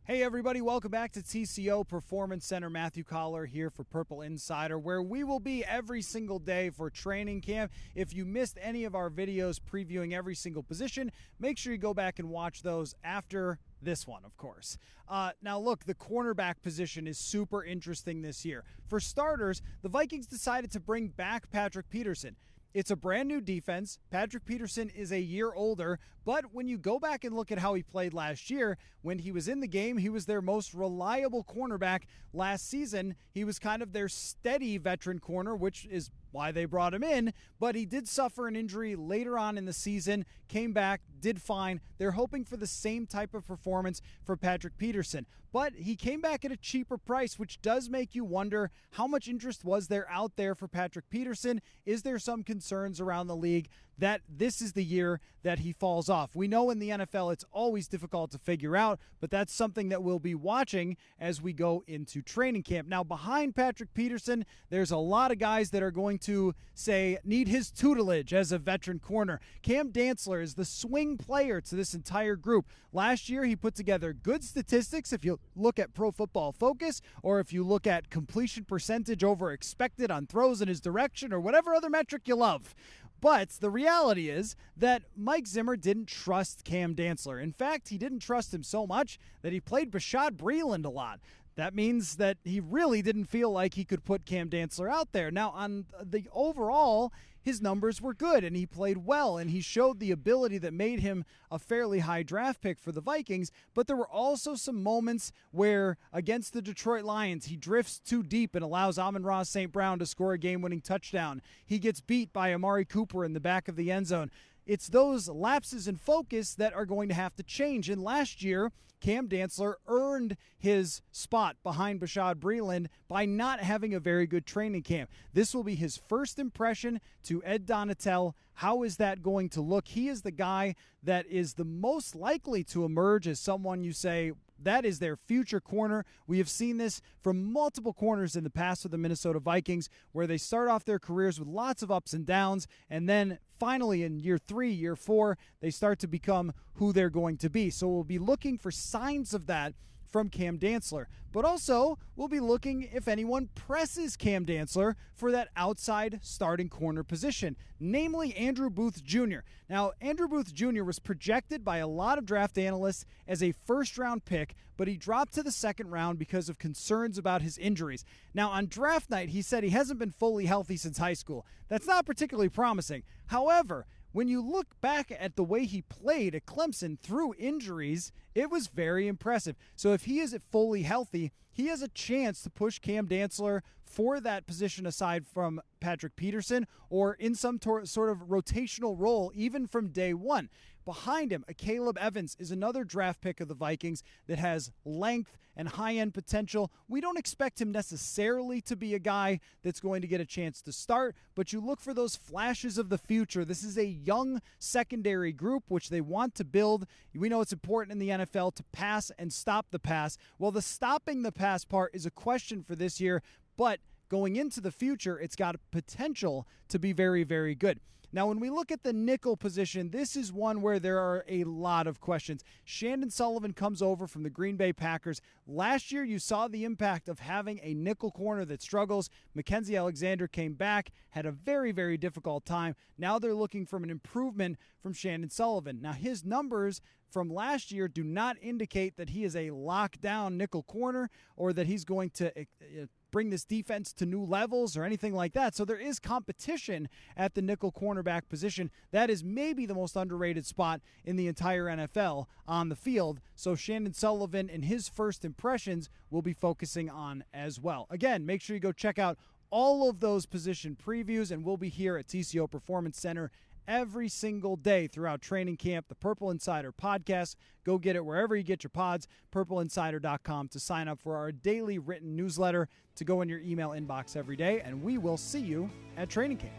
Hey everybody, welcome back to TCO Performance Center. Matthew Collar here for Purple Insider, where we will be every single day for training camp. If you missed any of our videos previewing every single position, make sure you go back and watch those after this one, of course. Now look, the cornerback position is super interesting this year. For starters, the Vikings decided to bring back Patrick Peterson. It's a brand new defense. Patrick Peterson is a year older, but when you go back and look at how he played last year, when he was in the game, he was their most reliable cornerback last season. He was kind of their steady veteran corner, which is why they brought him in, but he did suffer an injury later on in the season, came back, did fine. They're hoping for the same type of performance for Patrick Peterson, but he came back at a cheaper price, which does make you wonder how much interest was there out there for Patrick Peterson. Is there some concerns around the league that this is the year that he falls off? We know in the NFL it's always difficult to figure out, but that's something that we'll be watching as we go into training camp. Now, behind Patrick Peterson, there's a lot of guys that are going to say need his tutelage as a veteran corner. Cam Dantzler is the swing player to this entire group. Last year, he put together good statistics if you look at Pro Football Focus, or if you look at completion percentage over expected on throws in his direction, or whatever other metric you love. But the reality is that Mike Zimmer didn't trust Cam Dantzler. In fact, he didn't trust him so much that he played Bashaud Breeland a lot. That means that he really didn't feel like he could put Cam Dantzler out there. Now, on the overall, his numbers were good, and he played well, and he showed the ability that made him a fairly high draft pick for the Vikings. But there were also some moments where, against the Detroit Lions, he drifts too deep and allows Amon-Ra St. Brown to score a game-winning touchdown. He gets beat by Amari Cooper in the back of the end zone. It's those lapses in focus that are going to have to change. And last year, Cam Dantzler earned his spot behind Bashaud Breeland by not having a very good training camp. This will be his first impression to Ed Donatel. How is that going to look? He is the guy that is the most likely to emerge as someone you say, that is their future corner. We have seen this from multiple corners in the past with the Minnesota Vikings, where they start off their careers with lots of ups and downs, and then finally in year 3, year 4, they start to become who they're going to be. So we'll be looking for signs of that from Cam Dantzler. But also, we'll be looking if anyone presses Cam Dantzler for that outside starting corner position, namely Andrew Booth Jr. Now, Andrew Booth Jr. was projected by a lot of draft analysts as a first-round pick, but he dropped to the second round because of concerns about his injuries. Now, on draft night, he said he hasn't been fully healthy since high school. That's not particularly promising. However, when you look back at the way he played at Clemson through injuries, it was very impressive. So if he is fully healthy, he has a chance to push Cam Dantzler for that position aside from Patrick Peterson, or in some sort of rotational role even from day one. Behind him, Akayleb Evans is another draft pick of the Vikings that has length and high-end potential. We don't expect him necessarily to be a guy that's going to get a chance to start, but you look for those flashes of the future. This is a young secondary group which they want to build. We know it's important in the NFL to pass and stop the pass. Well, the stopping the pass part is a question for this year, but going into the future, it's got potential to be very, very good. Now, when we look at the nickel position, this is one where there are a lot of questions. Shannon Sullivan comes over from the Green Bay Packers. Last year, you saw the impact of having a nickel corner that struggles. Mackenzie Alexander came back, had a very, very difficult time. Now they're looking for an improvement from Chandon Sullivan. Now, his numbers from last year do not indicate that he is a lockdown nickel corner or that he's going to bring this defense to new levels or anything like that. So there is competition at the nickel cornerback position. That is maybe the most underrated spot in the entire NFL on the field. So Shannon Sullivan and his first impressions will be focusing on as well. Again, make sure you go check out all of those position previews, and we'll be here at TCO Performance Center every single day throughout training camp. The Purple Insider podcast. Go get it wherever you get your pods. PurpleInsider.com to sign up for our daily written newsletter to go in your email inbox every day. And we will see you at training camp.